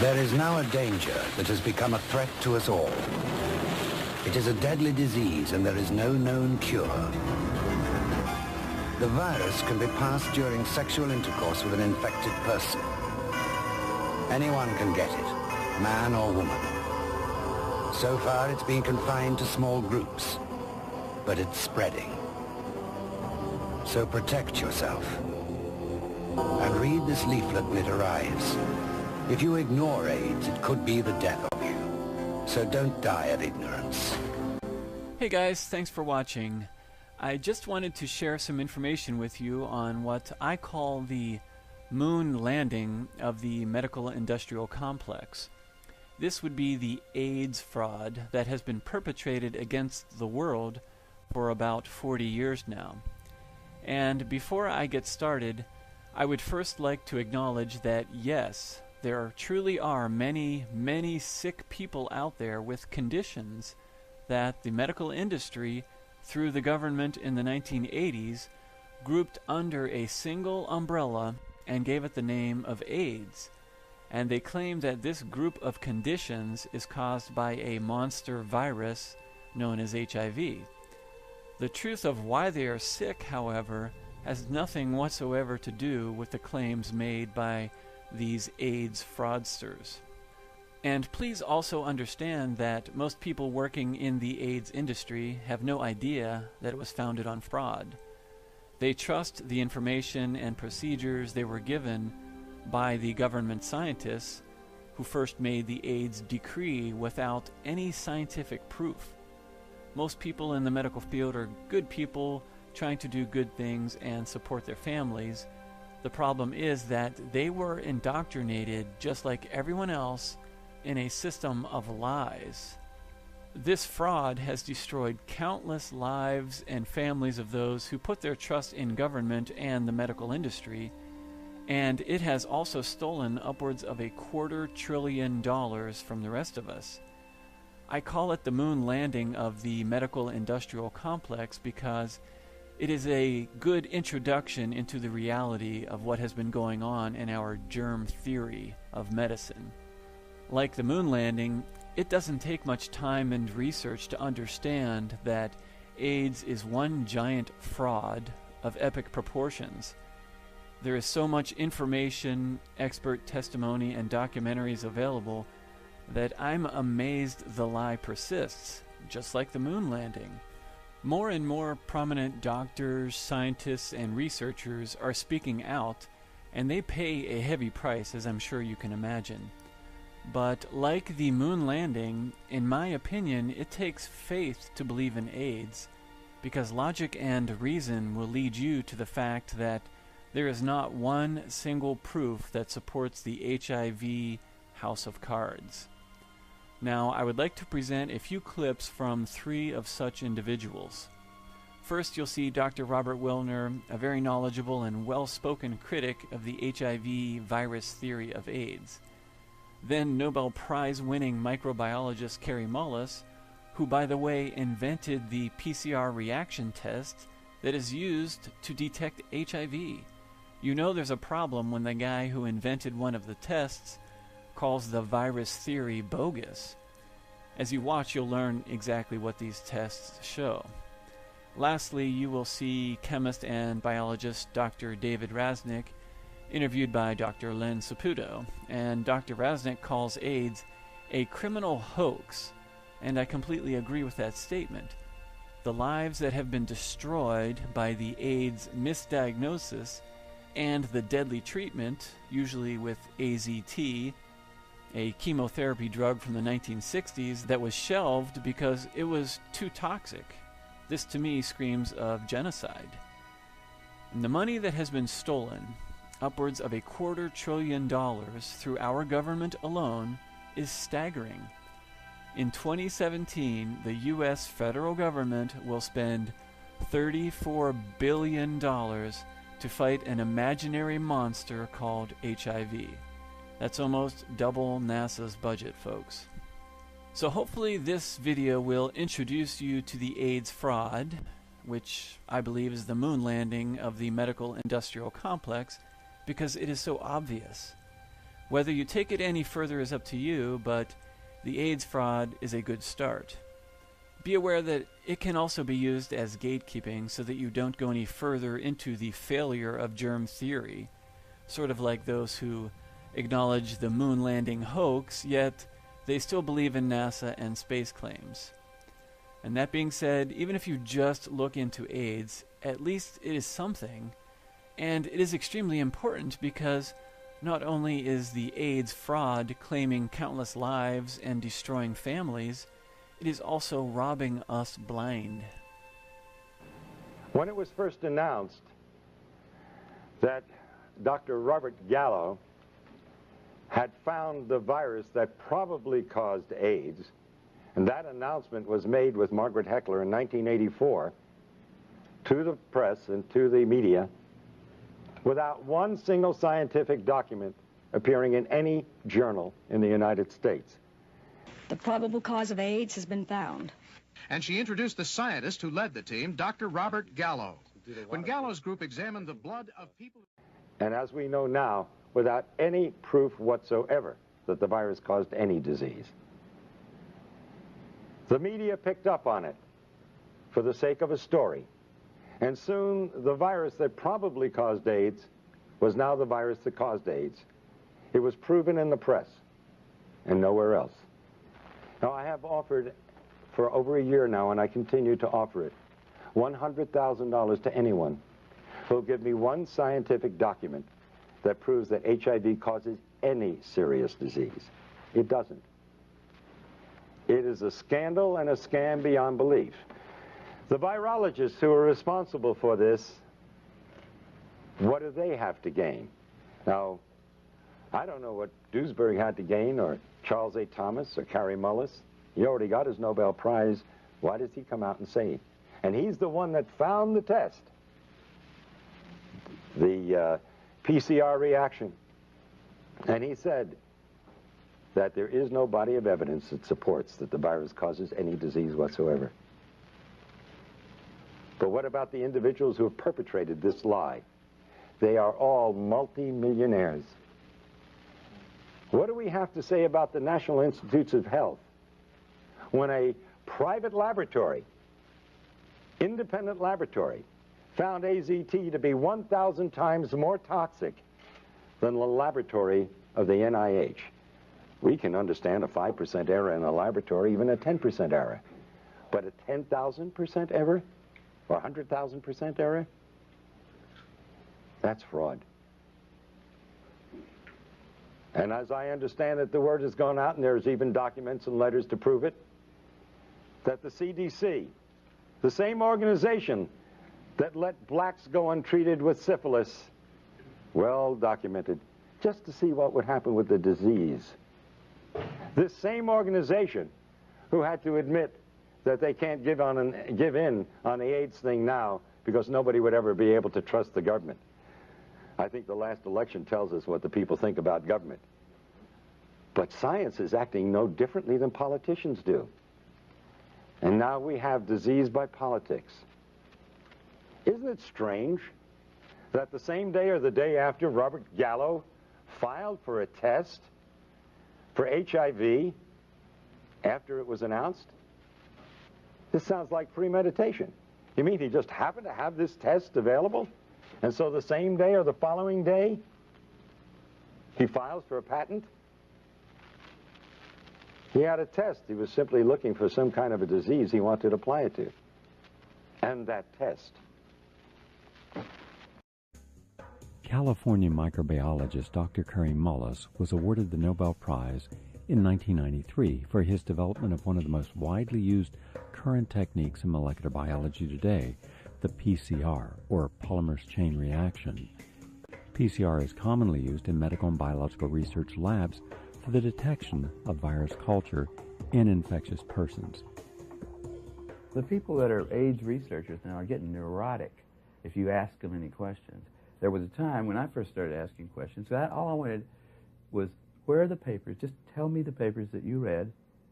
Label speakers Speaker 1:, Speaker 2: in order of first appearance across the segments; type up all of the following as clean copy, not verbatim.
Speaker 1: There is now a danger that has become a threat to us all. It is a deadly disease and there is no known cure. The virus can be passed during sexual intercourse with an infected person. Anyone can get it, man or woman. So far it's been confined to small groups, but it's spreading. So protect yourself. And read this leaflet when it arrives. If you ignore AIDS, it could be the death of you. So don't die of ignorance.
Speaker 2: Hey guys, thanks for watching. I just wanted to share some information with you on what I call the moon landing of the medical industrial complex. This would be the AIDS fraud that has been perpetrated against the world for about 40 years now. And before I get started, I would first like to acknowledge that yes, there truly are many, many sick people out there with conditions that the medical industry, through the government in the 1980s, grouped under a single umbrella and gave it the name of AIDS. And they claim that this group of conditions is caused by a monster virus known as HIV. The truth of why they are sick, however, has nothing whatsoever to do with the claims made by these AIDS fraudsters. And please also understand that most people working in the AIDS industry have no idea that it was founded on fraud. They trust the information and procedures they were given by the government scientists who first made the AIDS decree without any scientific proof. Most people in the medical field are good people trying to do good things and support their families. The problem is that they were indoctrinated just like everyone else in a system of lies. This fraud has destroyed countless lives and families of those who put their trust in government and the medical industry, and it has also stolen upwards of $250 billion from the rest of us. I call it the moon landing of the medical industrial complex because it is a good introduction into the reality of what has been going on in our germ theory of medicine. Like the moon landing, it doesn't take much time and research to understand that AIDS is one giant fraud of epic proportions. There is so much information, expert testimony, and documentaries available that I'm amazed the lie persists, just like the moon landing. More and more prominent doctors, scientists, and researchers are speaking out, and they pay a heavy price, as I'm sure you can imagine. But like the moon landing, in my opinion, it takes faith to believe in AIDS, because logic and reason will lead you to the fact that there is not one single proof that supports the HIV house of cards. Now, I would like to present a few clips from 3 of such individuals. First, you'll see Dr. Robert Willner, a very knowledgeable and well-spoken critic of the HIV virus theory of AIDS. Then Nobel Prize-winning microbiologist Kary Mullis, who, by the way, invented the PCR reaction test that is used to detect HIV. You know there's a problem when the guy who invented one of the tests calls the virus theory bogus. As you watch, you'll learn exactly what these tests show. Lastly, you will see chemist and biologist Dr. David Raznick, interviewed by Dr. Len Saputo, and Dr. Raznick calls AIDS a criminal hoax, and I completely agree with that statement. The lives that have been destroyed by the AIDS misdiagnosis and the deadly treatment, usually with AZT, a chemotherapy drug from the 1960s that was shelved because it was too toxic. This to me screams of genocide. And the money that has been stolen, upwards of $250 billion through our government alone, is staggering. In 2017, the U.S. federal government will spend $34 billion to fight an imaginary monster called HIV. That's almost double NASA's budget, folks. So hopefully this video will introduce you to the AIDS fraud, which I believe is the moon landing of the medical industrial complex, because it is so obvious. Whether you take it any further is up to you, but the AIDS fraud is a good start. Be aware that it can also be used as gatekeeping so that you don't go any further into the failure of germ theory, sort of like those who acknowledge the moon landing hoax, yet they still believe in NASA and space claims. And that being said, even if you just look into AIDS, at least it is something, and it is extremely important because not only is the AIDS fraud claiming countless lives and destroying families, it is also robbing us blind.
Speaker 3: When it was first announced that Dr. Robert Gallo had found the virus that probably caused AIDS, and that announcement was made with Margaret Heckler in 1984 to the press and to the media without one single scientific document appearing in any journal in the United States.
Speaker 4: The probable cause of AIDS has been found.
Speaker 5: And she introduced the scientist who led the team, Dr. Robert Gallo. When Gallo's group examined the blood of people...
Speaker 3: And as we know now, without any proof whatsoever that the virus caused any disease. The media picked up on it for the sake of a story. And soon the virus that probably caused AIDS was now the virus that caused AIDS. It was proven in the press and nowhere else. Now, I have offered for over a year now, and I continue to offer it, $100,000 to anyone who will give me one scientific document that proves that HIV causes any serious disease. It doesn't. It is a scandal and a scam beyond belief. The virologists who are responsible for this, what do they have to gain? Now, I don't know what Duesberg had to gain, or Charles A. Thomas, or Kary Mullis. He already got his Nobel Prize. Why does he come out and say it? And he's the one that found the test, the PCR reaction. And he said that there is no body of evidence that supports that the virus causes any disease whatsoever. But what about the individuals who have perpetrated this lie? They are all multi-millionaires. What do we have to say about the National Institutes of Health when a private laboratory, independent laboratory, found AZT to be 1,000 times more toxic than the laboratory of the NIH? We can understand a 5% error in a laboratory, even a 10% error. But a 10,000% error? Or 100,000% error? That's fraud. And as I understand it, the word has gone out, and there's even documents and letters to prove it, that the CDC, the same organization that let blacks go untreated with syphilis, well documented, just to see what would happen with the disease. This same organization who had to admit that they can't give in on the AIDS thing now because nobody would ever be able to trust the government. I think the last election tells us what the people think about government. But science is acting no differently than politicians do. And now we have disease by politics. Isn't it strange that the same day or the day after Robert Gallo filed for a test for HIV after it was announced? This sounds like premeditation. You mean he just happened to have this test available? And so the same day or the following day, he files for a patent? He had a test. He was simply looking for some kind of a disease he wanted to apply it to. And that test.
Speaker 6: California microbiologist Dr. Kary Mullis was awarded the Nobel Prize in 1993 for his development of one of the most widely used current techniques in molecular biology today, the PCR, or polymerase chain reaction. PCR is commonly used in medical and biological research labs for the detection of virus culture in infectious persons.
Speaker 7: The people that are AIDS researchers now are getting neurotic if you ask them any questions. There was a time when I first started asking questions, all I wanted was, where are the papers? Just tell me the papers that you read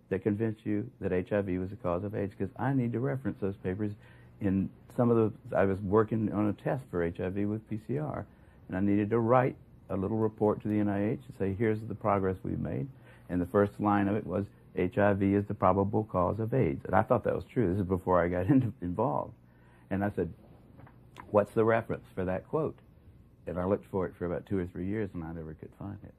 Speaker 7: that convinced you that HIV was the cause of AIDS, because I need to reference those papers in some of the... I was working on a test for HIV with PCR, and I needed to write a little report to the NIH and say, here's the progress we've made. And the first line of it was, HIV is the probable cause of AIDS. And I thought that was true. This is before I got involved. And I said, what's the reference for that quote? And I looked for it for about 2 or 3 years, and I never could find it.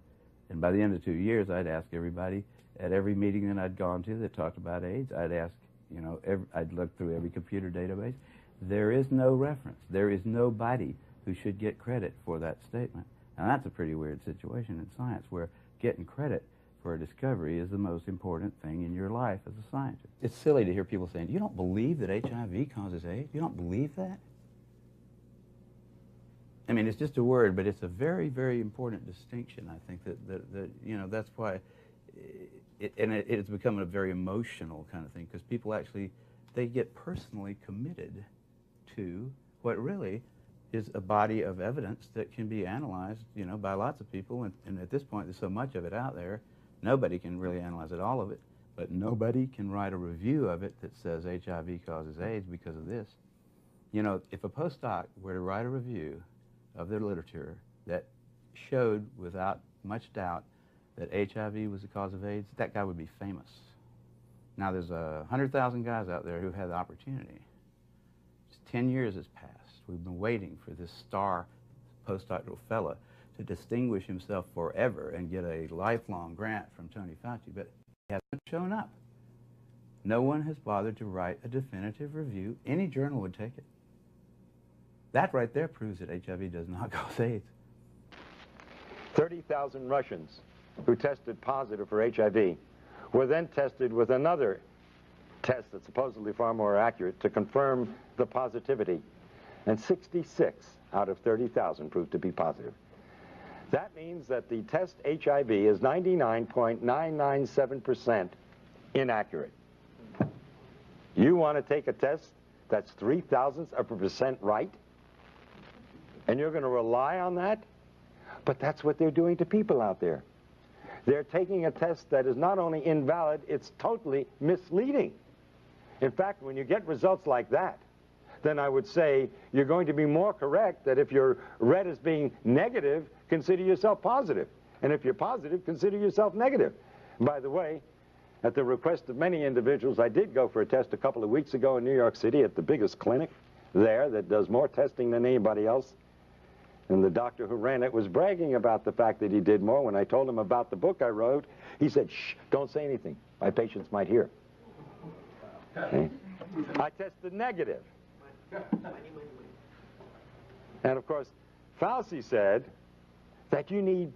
Speaker 7: And by the end of 2 years, I'd ask everybody at every meeting that I'd gone to that talked about AIDS, I'd ask, you know, I'd look through every computer database. There is no reference. There is nobody who should get credit for that statement. Now, that's a pretty weird situation in science, where getting credit for a discovery is the most important thing in your life as a scientist. It's silly to hear people saying, you don't believe that HIV causes AIDS? You don't believe that? I mean, it's just a word, but it's a very, very important distinction. I think that you know, that's why, it's become a very emotional kind of thing, because people actually, they get personally committed to what really is a body of evidence that can be analyzed, you know, by lots of people. And at this point, there's so much of it out there, nobody can really analyze it, all of it, but nobody can write a review of it that says HIV causes AIDS because of this. You know, if a postdoc were to write a review of their literature that showed without much doubt that HIV was the cause of AIDS, that guy would be famous. Now, there's 100,000 guys out there who had the opportunity. Just 10 years has passed. We've been waiting for this star postdoctoral fella to distinguish himself forever and get a lifelong grant from Tony Fauci, but he hasn't shown up. No one has bothered to write a definitive review. Any journal would take it. That right there proves that HIV does not cause AIDS.
Speaker 3: 30,000 Russians who tested positive for HIV were then tested with another test that's supposedly far more accurate to confirm the positivity. And 66 out of 30,000 proved to be positive. That means that the test HIV is 99.997% inaccurate. You want to take a test that's 0.003% right? And you're going to rely on that? But that's what they're doing to people out there. They're taking a test that is not only invalid, it's totally misleading. In fact, when you get results like that, then I would say you're going to be more correct that if you're read as being negative, consider yourself positive. And if you're positive, consider yourself negative. By the way, at the request of many individuals, I did go for a test a couple of weeks ago in New York City at the biggest clinic there that does more testing than anybody else. And the doctor who ran it was bragging about the fact that he did more. When I told him about the book I wrote, he said, shh, don't say anything. My patients might hear. Okay? I tested negative. And of course, Fauci said that you need,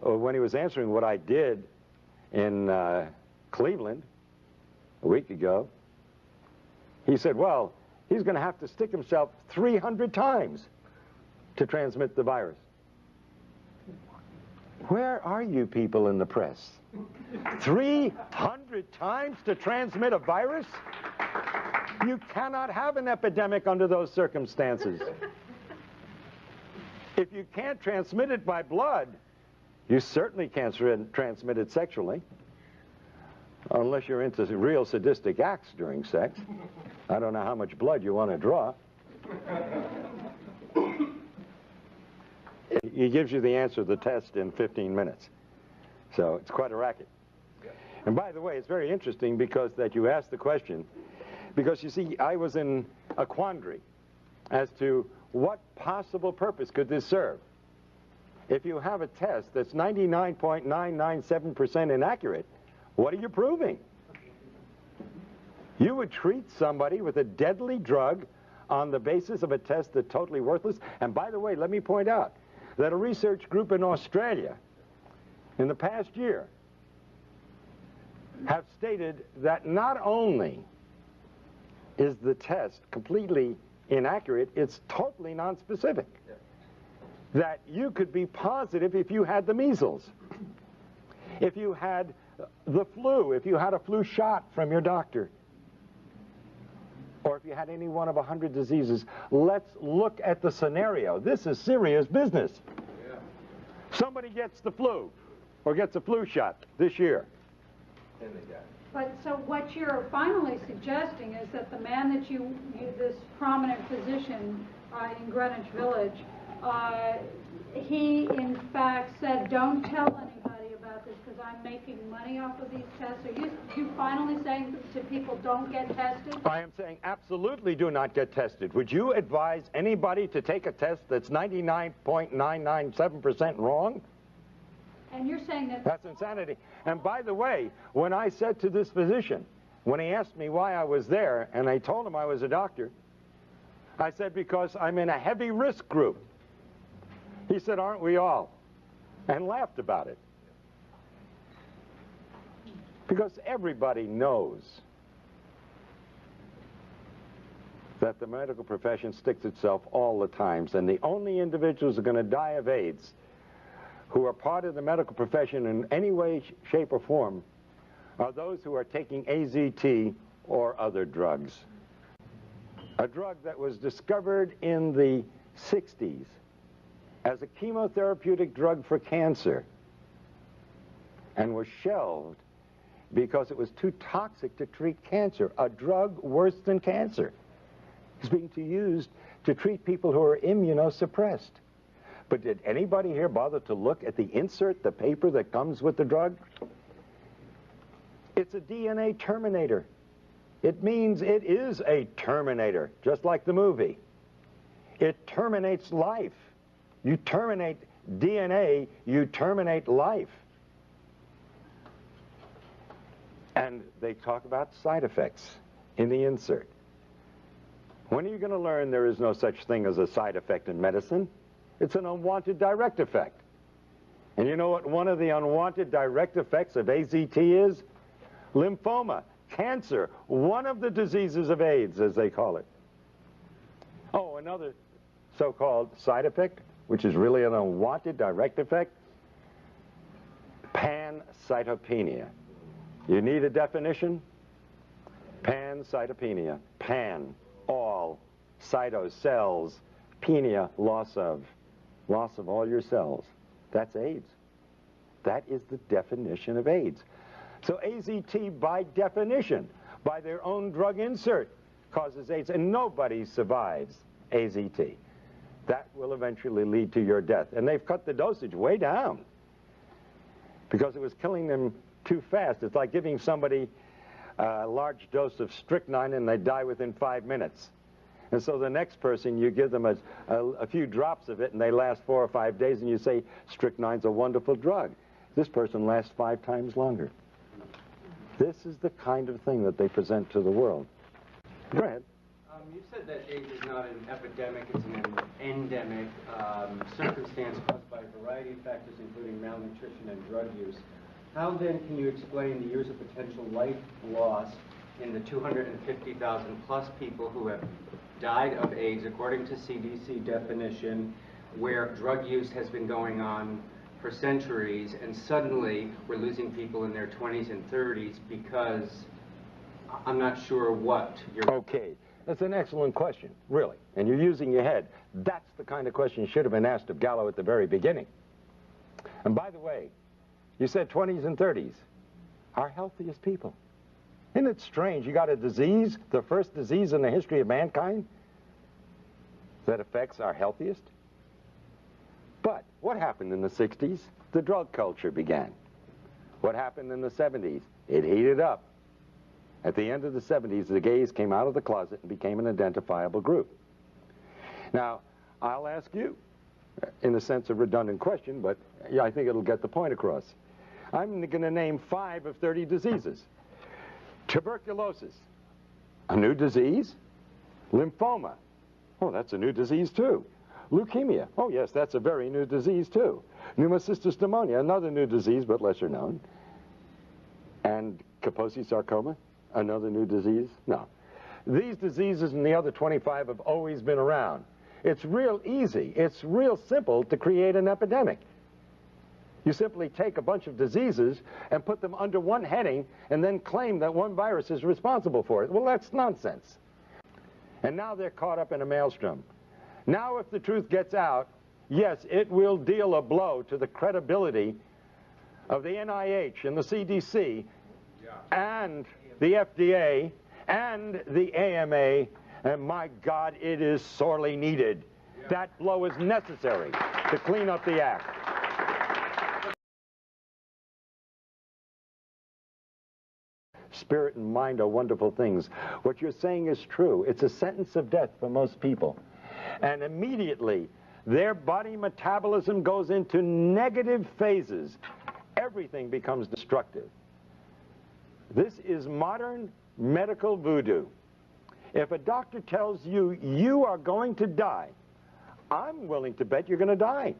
Speaker 3: when he was answering what I did in Cleveland a week ago, he said, well, he's going to have to stick himself 300 times to transmit the virus. Where are you people in the press? 300 times to transmit a virus? You cannot have an epidemic under those circumstances. If you can't transmit it by blood, you certainly can't transmit it sexually, unless you're into real sadistic acts during sex. I don't know how much blood you want to draw. He gives you the answer to the test in 15 minutes. So it's quite a racket. And by the way, it's very interesting because that you asked the question, because you see, I was in a quandary as to what possible purpose could this serve. If you have a test that's 99.997% inaccurate, what are you proving? You would treat somebody with a deadly drug on the basis of a test that's totally worthless. And by the way, let me point out that a research group in Australia in the past year have stated that not only is the test completely inaccurate, it's totally nonspecific. Yeah. That you could be positive if you had the measles, if you had the flu, if you had a flu shot from your doctor, or if you had any one of 100 diseases. Let's look at the scenario. This is serious business. Yeah. Somebody gets the flu or gets a flu shot this year.
Speaker 8: But so what you're finally suggesting is that the man that this prominent physician in Greenwich Village he in fact said, don't tell anybody about this because I'm making money off of these tests? Are you finally saying to people, don't get tested?
Speaker 3: I am saying absolutely do not get tested. Would you advise anybody to take a test that's 99.997% wrong?
Speaker 8: And you're saying that...
Speaker 3: That's insanity. And by the way, when I said to this physician, when he asked me why I was there, and I told him I was a doctor, I said, because I'm in a heavy risk group. He said, aren't we all? And laughed about it. Because everybody knows that the medical profession sticks itself all the time, and the only individuals who are going to die of AIDS who are part of the medical profession in any way, shape, or form are those who are taking AZT or other drugs. A drug that was discovered in the 60s as a chemotherapeutic drug for cancer and was shelved because it was too toxic to treat cancer. A drug worse than cancer is being used to treat people who are immunosuppressed. But did anybody here bother to look at the insert, the paper that comes with the drug? It's a DNA terminator. It means it is a terminator, just like the movie. It terminates life. You terminate DNA, you terminate life. And they talk about side effects in the insert. When are you going to learn there is no such thing as a side effect in medicine? It's an unwanted direct effect. And you know what one of the unwanted direct effects of AZT is? Lymphoma, cancer, one of the diseases of AIDS, as they call it. Oh, another so-called side effect, which is really an unwanted direct effect, pancytopenia. You need a definition? Pancytopenia. Pan, all, cyto, cells, penia, loss of all your cells. That's AIDS. That is the definition of AIDS. So AZT, by definition, by their own drug insert, causes AIDS, and nobody survives AZT. That will eventually lead to your death. And they've cut the dosage way down because it was killing them too fast. It's like giving somebody a large dose of strychnine and they die within 5 minutes. And so the next person, you give them a few drops of it and they last 4 or 5 days, and you say, strychnine's a wonderful drug. This person lasts 5 times longer. This is the kind of thing that they present to the world. Go ahead.
Speaker 9: You said that AIDS is not an epidemic, it's an endemic circumstance caused by a variety of factors, including malnutrition and drug use. How then can you explain the years of potential life loss in the 250,000 plus people who have died of AIDS, according to CDC definition, where drug use has been going on for centuries, and suddenly we're losing people in their 20s and 30s because I'm not sure what you're...
Speaker 3: Okay, that's an excellent question, really, and you're using your head. That's the kind of question you should have been asked of Gallo at the very beginning. And by the way, you said 20s and 30s, our healthiest people. Isn't it strange? You got a disease, the first disease in the history of mankind, that affects our healthiest? But what happened in the 60s? The drug culture began. What happened in the 70s? It heated up. At the end of the 70s, the gays came out of the closet and became an identifiable group. Now, I'll ask you, in a sense a redundant question, but I think it'll get the point across. I'm going to name 5 of 30 diseases. Tuberculosis, a new disease. Lymphoma, oh, that's a new disease too. Leukemia, oh yes, that's a very new disease too. Pneumocystis pneumonia, another new disease but lesser known. And Kaposi sarcoma, another new disease? No. These diseases and the other 25 have always been around. It's real easy, it's real simple to create an epidemic. You simply take a bunch of diseases and put them under one heading and then claim that one virus is responsible for it. Well, that's nonsense. And now they're caught up in a maelstrom. Now if the truth gets out, yes, it will deal a blow to the credibility of the NIH and the CDC and the FDA and the AMA, and my God, it is sorely needed. That blow is necessary to clean up the act. Spirit and mind are wonderful things. What you're saying is true. It's a sentence of death for most people. And immediately, their body metabolism goes into negative phases. Everything becomes destructive. This is modern medical voodoo. If a doctor tells you, you are going to die, I'm willing to bet you're going to die.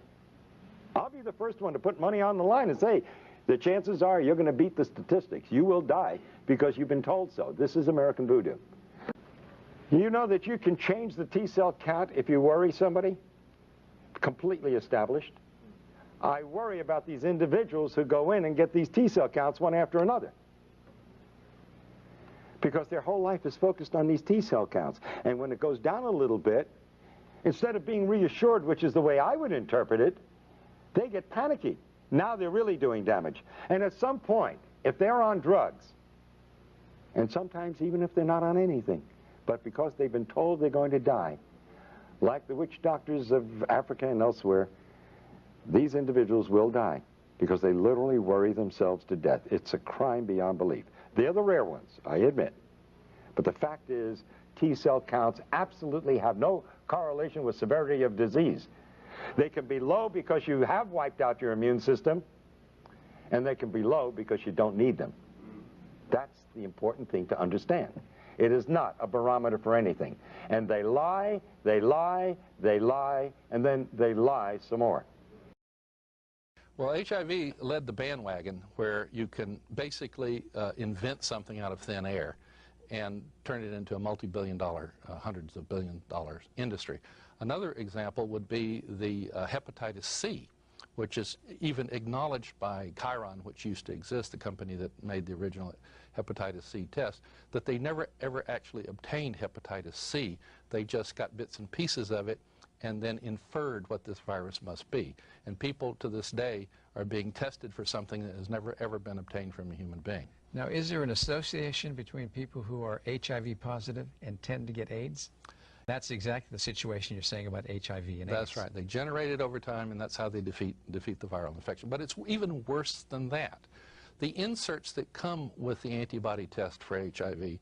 Speaker 3: I'll be the first one to put money on the line and say, the chances are you're going to beat the statistics. You will die because you've been told so. This is American voodoo. You know that you can change the T-cell count if you worry somebody? Completely established. I worry about these individuals who go in and get these T-cell counts one after another, because their whole life is focused on these T-cell counts. And when it goes down a little bit, instead of being reassured, which is the way I would interpret it, they get panicky. Now they're really doing damage. And at some point, if they're on drugs, and sometimes even if they're not on anything, but because they've been told they're going to die, like the witch doctors of Africa and elsewhere, these individuals will die because they literally worry themselves to death. It's a crime beyond belief. They're the rare ones, I admit. But the fact is, T-cell counts absolutely have no correlation with severity of disease. They can be low because you have wiped out your immune system, and they can be low because you don't need them. That's the important thing to understand. It is not a barometer for anything. And they lie, they lie, they lie, and then they lie some more.
Speaker 10: Well, HIV led the bandwagon where you can basically invent something out of thin air and turn it into a multi-billion-dollar, hundreds of billion-dollar industry. Another example would be the hepatitis C, which is even acknowledged by Chiron, which used to exist, the company that made the original hepatitis C test, that they never ever actually obtained hepatitis C. They just got bits and pieces of it and then inferred what this virus must be. And people to this day are being tested for something that has never ever been obtained from a human being.
Speaker 11: Now, is there an association between people who are HIV positive and tend to get AIDS? That's exactly the situation you're saying about HIV and AIDS.
Speaker 10: That's right. They generate it over time, and that's how they defeat the viral infection. But it's even worse than that. The inserts that come with the antibody test for HIV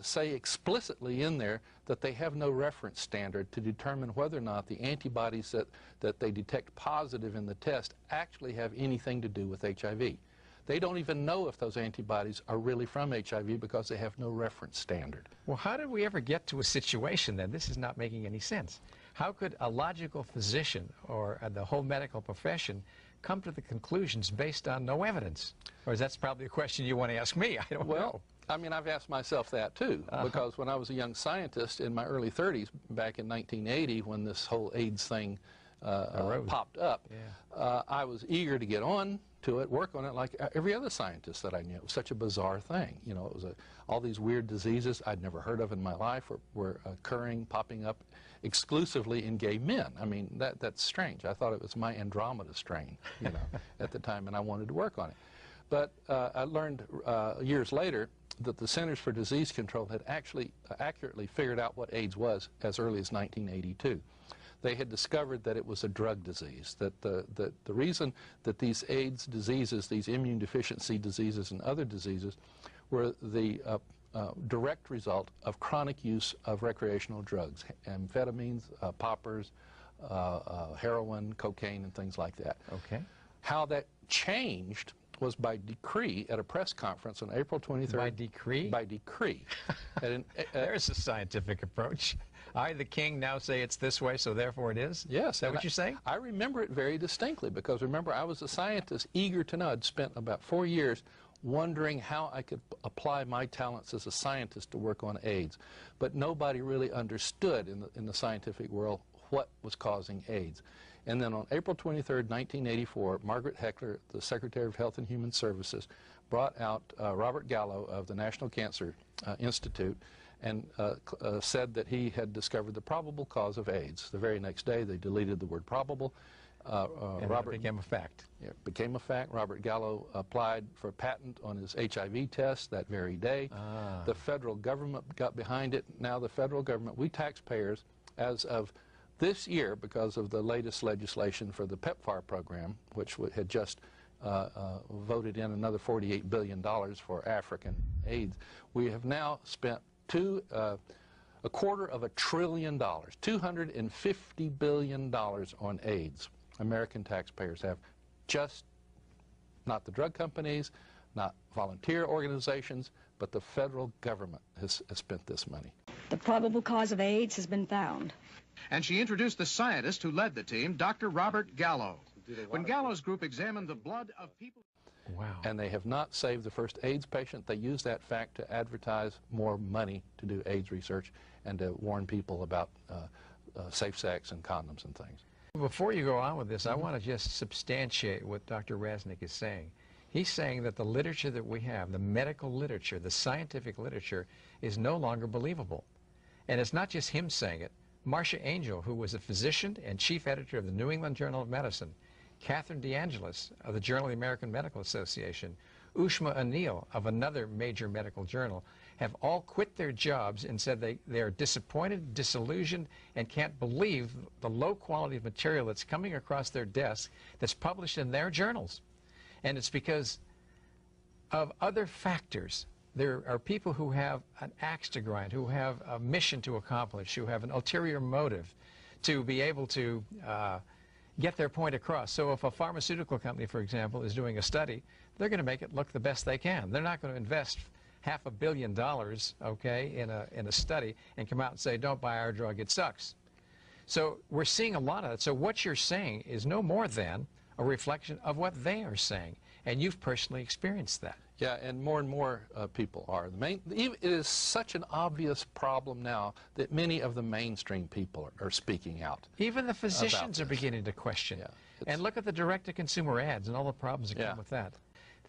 Speaker 10: say explicitly in there that they have no reference standard to determine whether or not the antibodies that they detect positive in the test actually have anything to do with HIV. They don't even know if those antibodies are really from HIV because they have no reference standard.
Speaker 11: Well, how did we ever get to a situation then? This is not making any sense. How could a logical physician or the whole medical profession come to the conclusions based on no evidence? Or that's probably a question you want to ask me. I don't know.
Speaker 10: I mean, I've asked myself that too, because when I was a young scientist in my early 30s, back in 1980, when this whole AIDS thing popped up, I was eager to get on to it, work on it like every other scientist that I knew. It was such a bizarre thing. You know, it was all these weird diseases I'd never heard of in my life were occurring, popping up exclusively in gay men. I mean, that's strange. I thought it was my Andromeda strain, you know, at the time, and I wanted to work on it. But I learned years later that the Centers for Disease Control had actually accurately figured out what AIDS was as early as 1982. They had discovered that it was a drug disease, that the reason that these AIDS diseases, these immune deficiency diseases and other diseases, were the direct result of chronic use of recreational drugs, amphetamines, poppers, heroin, cocaine, and things like that.
Speaker 11: Okay.
Speaker 10: How that changed was by decree at a press conference on April 23rd.
Speaker 11: By decree?
Speaker 10: By decree.
Speaker 11: There's a scientific approach. I, the king, now say it's this way, so therefore it is?
Speaker 10: Yes.
Speaker 11: Is that what you're saying?
Speaker 10: I remember it very distinctly because, remember, I was a scientist eager to know. I'd spent about 4 years wondering how I could apply my talents as a scientist to work on AIDS. But nobody really understood in the scientific world what was causing AIDS. And then on April 23rd, 1984, Margaret Heckler, the Secretary of Health and Human Services, brought out Robert Gallo of the National Cancer Institute and said that he had discovered the probable cause of AIDS. The very next day, they deleted the word probable.
Speaker 11: And Robert became a fact.
Speaker 10: It became a fact. Robert Gallo applied for a patent on his HIV test that very day. The federal government got behind it. Now the federal government, we taxpayers, as of This year, because of the latest legislation for the PEPFAR program, which had just voted in another $48 billion for African AIDS, we have now spent $250 billion, $250 billion on AIDS. American taxpayers have. Just not the drug companies, not volunteer organizations, but the federal government has spent this money.
Speaker 4: The probable cause of AIDS has been found.
Speaker 5: And she introduced the scientist who led the team, Dr. Robert Gallo. When Gallo's group examined the blood of people...
Speaker 11: Wow.
Speaker 10: And they have not saved the first AIDS patient. They use that fact to advertise more money to do AIDS research and to warn people about safe sex and condoms and things.
Speaker 11: Before you go on with this, I want to just substantiate what Dr. Raznick is saying. He's saying that the literature that we have, the medical literature, the scientific literature, is no longer believable. And it's not just him saying it. Marcia Angel, who was a physician and chief editor of the New England Journal of Medicine, Catherine DeAngelis of the Journal of the American Medical Association, Ushma Anil of another major medical journal, have all quit their jobs and said they are disappointed, disillusioned, and can't believe the low quality of material that's coming across their desk that's published in their journals. And it's because of other factors. There are people who have an axe to grind, who have a mission to accomplish, who have an ulterior motive to be able to get their point across. So if a pharmaceutical company, for example, is doing a study, they're going to make it look the best they can. They're not going to invest $500 million, okay, in a study and come out and say, don't buy our drug, it sucks. So we're seeing a lot of that. So what you're saying is no more than a reflection of what they are saying, and you've personally experienced that.
Speaker 10: Yeah, and more people are. It is such an obvious problem now that many of the mainstream people are speaking out.
Speaker 11: Even the physicians are beginning to question.
Speaker 10: Yeah,
Speaker 11: and look at the direct-to-consumer ads and all the problems that come with that.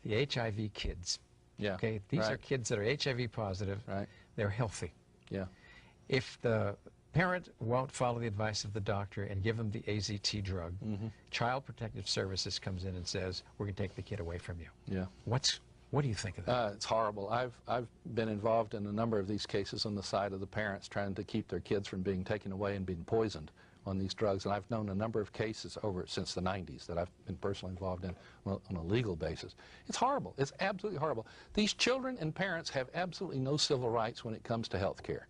Speaker 11: The HIV kids.
Speaker 10: Yeah.
Speaker 11: Okay, these are kids that are HIV positive.
Speaker 10: Right.
Speaker 11: They're healthy.
Speaker 10: Yeah.
Speaker 11: If the parent won't follow the advice of the doctor and give them the AZT drug, Child Protective Services comes in and says, we're going to take the kid away from you.
Speaker 10: Yeah.
Speaker 11: What do you think of that?
Speaker 10: It's horrible. I've been involved in a number of these cases on the side of the parents trying to keep their kids from being taken away and being poisoned on these drugs. And I've known a number of cases since the 90s that I've been personally involved in on a legal basis. It's horrible. It's absolutely horrible. These children and parents have absolutely no civil rights when it comes to health care.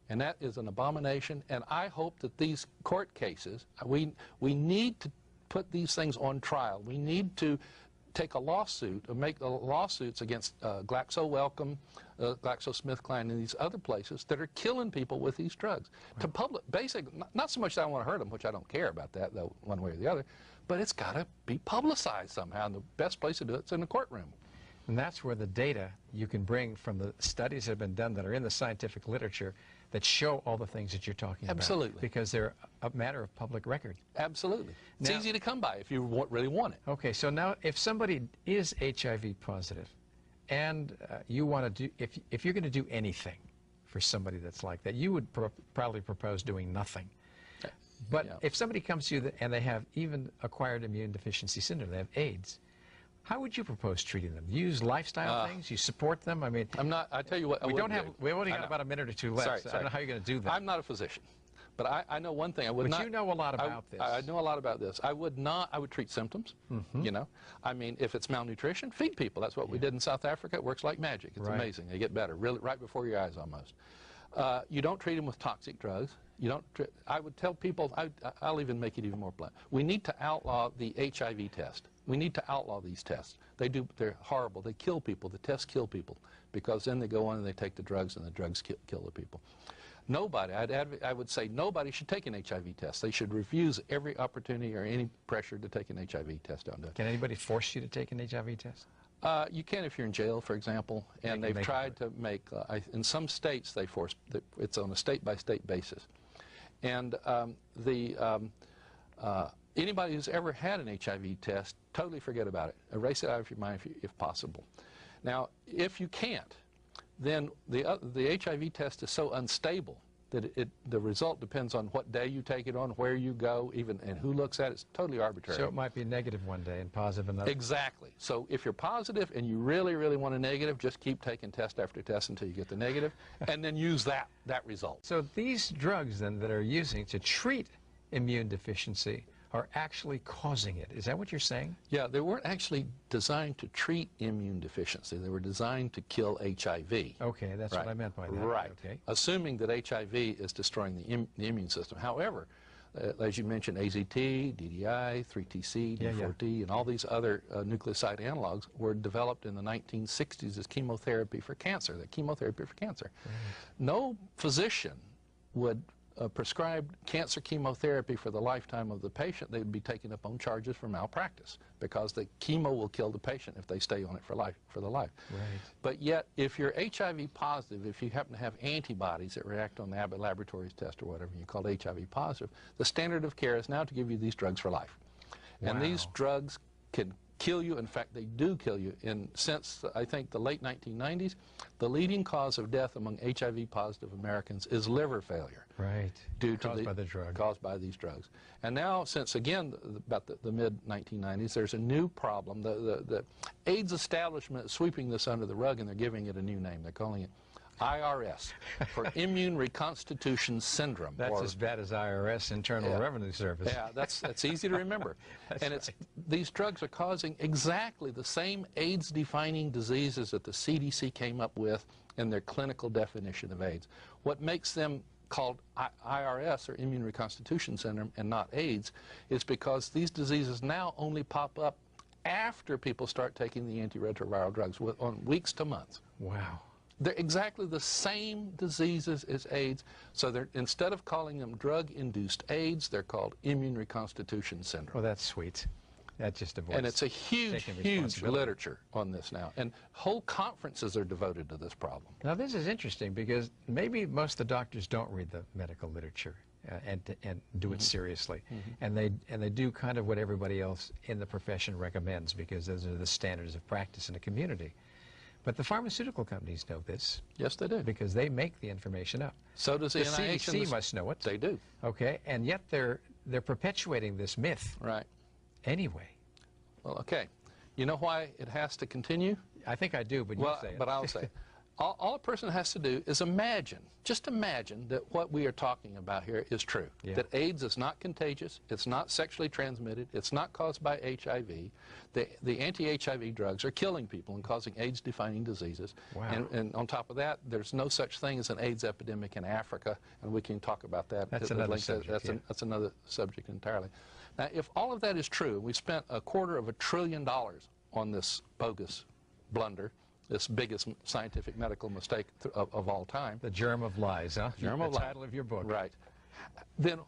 Speaker 10: And that is an abomination. And I hope that these court cases, we need to put these things on trial. We need to take a lawsuit, or make lawsuits against GlaxoSmithKline, GlaxoSmithKline, and these other places that are killing people with these drugs. To not so much that I want to hurt them, which I don't care about that, though, one way or the other, but it's got to be publicized somehow, and the best place to do it is in the courtroom.
Speaker 11: And that's where the data you can bring from the studies that have been done that are in the scientific literature that show all the things that you're talking about.
Speaker 10: Absolutely.
Speaker 11: Because they're a matter of public record.
Speaker 10: Absolutely. It's easy to come by if you really want it.
Speaker 11: Okay, so now if somebody is HIV positive and you want to do, if you're going to do anything for somebody that's like that, you would probably propose doing nothing. But if somebody comes to you and they have even acquired immune deficiency syndrome, they have AIDS, how would you propose treating them? You use lifestyle things? You support them? I mean,
Speaker 10: I tell you what,
Speaker 11: we've only got about a minute or two left.
Speaker 10: Sorry.
Speaker 11: So I don't know how you're going to do that.
Speaker 10: I'm not a physician, but I know one thing.
Speaker 11: But you know a lot about this.
Speaker 10: I know a lot about this. I would treat symptoms, you know. I mean, if it's malnutrition, feed people. That's what we did in South Africa. It works like magic. It's amazing. They get better, really, right before your eyes almost. You don't treat them with toxic drugs. You don't. I would tell people, I'll even make it even more blunt. We need to outlaw the HIV test. We need to outlaw these tests. They're horrible. They kill people. The tests kill people because then they go on and they take the drugs and the drugs kill the people. Nobody, I would say nobody should take an HIV test. They should refuse every opportunity or any pressure to take an HIV test.
Speaker 11: Can anybody force you to take an HIV test?
Speaker 10: You can if you're in jail, for example, and they've tried to make, in some states they force, it's on a state-by-state basis. And anybody who's ever had an HIV test, totally forget about it. Erase it out of your mind if possible. Now, if you can't, then the HIV test is so unstable that the result depends on what day you take it on, where you go, even, and who looks at it. It's totally arbitrary.
Speaker 11: So it might be negative one day and positive another.
Speaker 10: Exactly. So if you're positive and you really, really want a negative, just keep taking test after test until you get the negative, and then use that result.
Speaker 11: So these drugs then that are using to treat immune deficiency are actually causing it. Is that what you're saying?
Speaker 10: Yeah, they weren't actually designed to treat immune deficiency. They were designed to kill HIV.
Speaker 11: Okay, that's
Speaker 10: right.
Speaker 11: what I meant by that.
Speaker 10: Right.
Speaker 11: Okay.
Speaker 10: Assuming that HIV is destroying the immune system. However, as you mentioned, AZT, DDI, 3TC, D4T, and all these other nucleoside analogs were developed in the 1960s as chemotherapy for cancer. They're chemotherapy for cancer. Right. No physician would prescribed cancer chemotherapy for the lifetime of the patient. They would be taken up on charges for malpractice because the chemo will kill the patient if they stay on it for life. Right. But yet, if you're HIV positive, if you happen to have antibodies that react on the Abbott Laboratories test or whatever you call HIV positive, the standard of care is now to give you these drugs for life. Wow. And these drugs can kill you. In fact, they do kill you. Since, I think, the late 1990s, the leading cause of death among HIV-positive Americans is liver failure.
Speaker 11: Right. Caused by the drug.
Speaker 10: Caused by these drugs. And now, since, again, about the mid-1990s, there's a new problem. The AIDS establishment is sweeping this under the rug, and they're giving it a new name. They're calling it IRS, for Immune Reconstitution Syndrome.
Speaker 11: That's as bad as IRS, Internal Revenue Service.
Speaker 10: Yeah, that's easy to remember. And these drugs are causing exactly the same AIDS-defining diseases that the CDC came up with in their clinical definition of AIDS. What makes them called IRS, or Immune Reconstitution Syndrome, and not AIDS, is because these diseases now only pop up after people start taking the antiretroviral drugs, on weeks to months.
Speaker 11: Wow.
Speaker 10: They're exactly the same diseases as AIDS, so instead of calling them drug-induced AIDS, they're called immune reconstitution syndrome.
Speaker 11: Well, that's sweet. That just avoids.
Speaker 10: And it's a huge literature on this now, and whole conferences are devoted to this problem.
Speaker 11: Now, this is interesting because maybe most of the doctors don't read the medical literature and do it seriously, and they do kind of what everybody else in the profession recommends because those are the standards of practice in the community. But the pharmaceutical companies know this.
Speaker 10: Yes, they do.
Speaker 11: Because they make the information up.
Speaker 10: So does the NIH.
Speaker 11: CDC must know it.
Speaker 10: They do.
Speaker 11: Okay, and yet they're perpetuating this myth.
Speaker 10: Right.
Speaker 11: Anyway.
Speaker 10: Well, okay. You know why it has to continue?
Speaker 11: I think I do, but you say it.
Speaker 10: But I'll say it. All a person has to do is imagine, just imagine that what we are talking about here is true. Yeah. That AIDS is not contagious, it's not sexually transmitted, it's not caused by HIV. The anti-HIV drugs are killing people and causing AIDS-defining diseases. Wow. And on top of that, there's no such thing as an AIDS epidemic in Africa, and we can talk about that.
Speaker 11: That's another subject.
Speaker 10: That's another subject entirely. Now, if all of that is true, we spent $250 billion on this bogus blunder, this biggest scientific medical mistake of all time.
Speaker 11: The germ of lies, huh?
Speaker 10: Germ of lies.
Speaker 11: The title of your book.
Speaker 10: Right. Then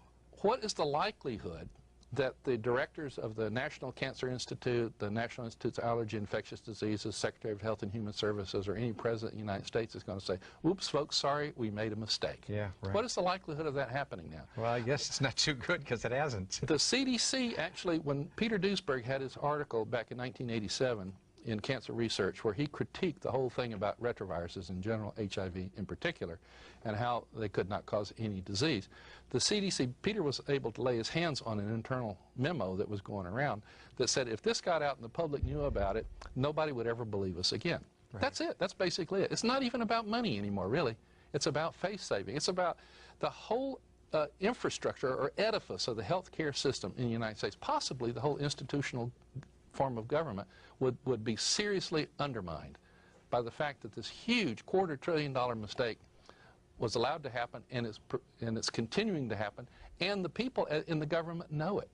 Speaker 10: what is the likelihood that the directors of the National Cancer Institute, the National Institute of Allergy and Infectious Diseases, Secretary of Health and Human Services, or any president of the United States is going to say, "Oops, folks, sorry, we made a mistake"?
Speaker 11: Yeah, right.
Speaker 10: What is the likelihood of that happening now?
Speaker 11: Well, I guess it's not too good because it hasn't.
Speaker 10: The CDC actually, when Peter Duesberg had his article back in 1987, in Cancer Research, where he critiqued the whole thing about retroviruses in general, HIV in particular, and how they could not cause any disease. The CDC, Peter was able to lay his hands on an internal memo that was going around that said if this got out and the public knew about it, nobody would ever believe us again. Right. That's it. That's basically it. It's not even about money anymore, really. It's about face saving. It's about the whole infrastructure or edifice of the healthcare system in the United States, possibly the whole institutional form of government would be seriously undermined by the fact that this huge $250 billion mistake was allowed to happen, and it's continuing to happen, and the people in the government know it.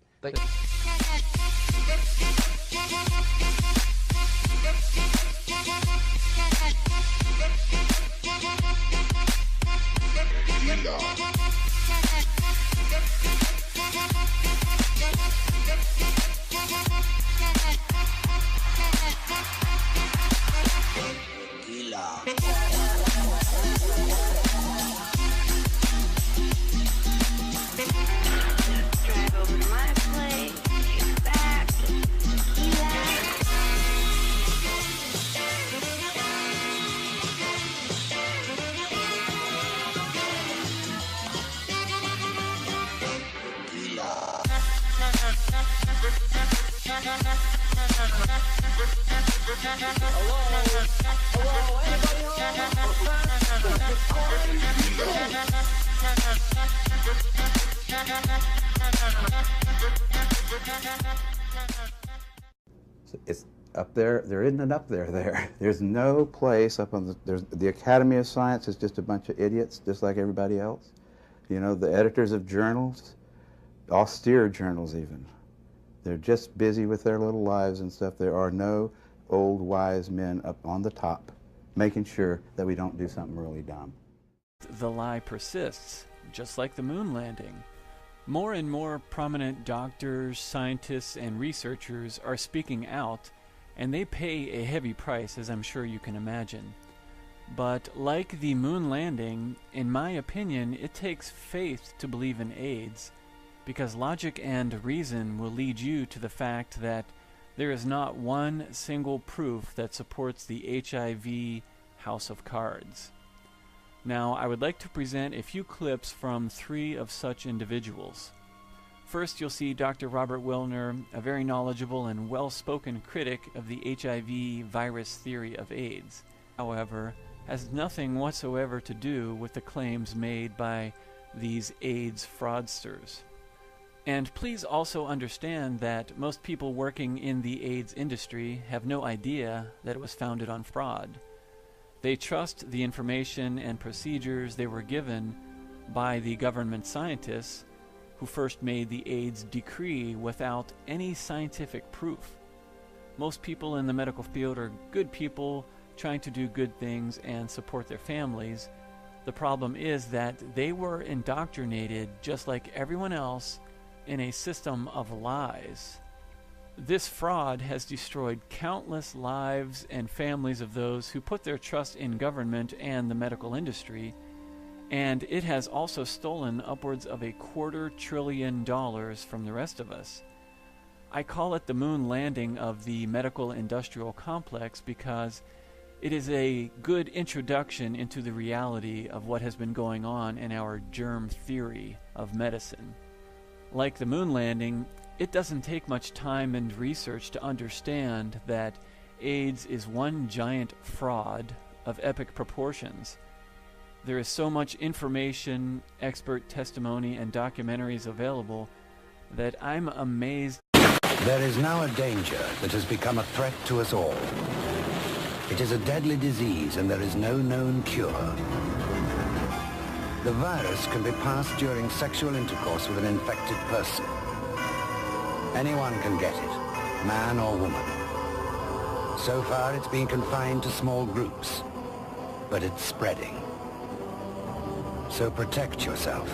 Speaker 12: Drive over to my place.
Speaker 7: It's up there. There isn't an up there. There's no place up on the Academy of Science is just a bunch of idiots, just like everybody else. You know, the editors of journals, austere journals even, they're just busy with their little lives and stuff. There are no old wise men up on the top making sure that we don't do something really dumb.
Speaker 2: The lie persists, just like the moon landing. More and more prominent doctors, scientists, and researchers are speaking out, and they pay a heavy price, as I'm sure you can imagine. But like the moon landing, in my opinion, it takes faith to believe in AIDS, because logic and reason will lead you to the fact that there is not one single proof that supports the HIV house of cards. Now, I would like to present a few clips from 3 of such individuals. First, you'll see Dr. Robert Wilner, a very knowledgeable and well-spoken critic of the HIV virus theory of AIDS. However, has nothing whatsoever to do with the claims made by these AIDS fraudsters. And please also understand that most people working in the AIDS industry have no idea that it was founded on fraud. They trust the information and procedures they were given by the government scientists who first made the AIDS decree without any scientific proof. Most people in the medical field are good people trying to do good things and support their families. The problem is that they were indoctrinated just like everyone else in a system of lies. This fraud has destroyed countless lives and families of those who put their trust in government and the medical industry, and it has also stolen upwards of $250 billion from the rest of us. I call it the moon landing of the medical industrial complex because it is a good introduction into the reality of what has been going on in our germ theory of medicine. Like the moon landing, it doesn't take much time and research to understand that AIDS is one giant fraud of epic proportions. There is so much information, expert testimony, and documentaries available that I'm amazed.
Speaker 1: There is now a danger that has become a threat to us all. It is a deadly disease and there is no known cure. The virus can be passed during sexual intercourse with an infected person. Anyone can get it, man or woman. So far it's been confined to small groups, but it's spreading. So protect yourself.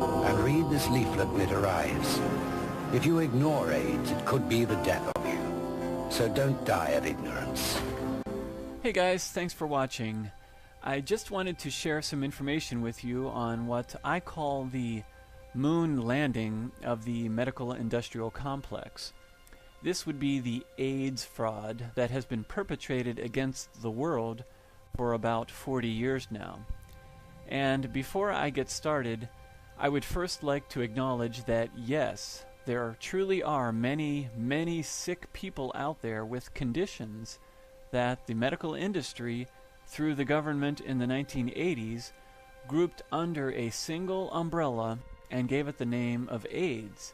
Speaker 1: And read this leaflet when it arrives. If you ignore AIDS, it could be the death of you. So don't die of ignorance.
Speaker 2: Hey guys, thanks for watching. I just wanted to share some information with you on what I call the moon landing of the medical industrial complex. This would be the AIDS fraud that has been perpetrated against the world for about 40 years now. And before I get started, I would first like to acknowledge that yes, there truly are many, many sick people out there with conditions that the medical industry, through the government in the 1980s, grouped under a single umbrella and gave it the name of AIDS.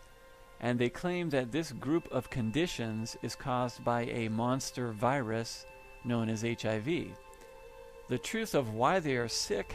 Speaker 2: And they claim that this group of conditions is caused by a monster virus known as HIV. The truth of why they are sick,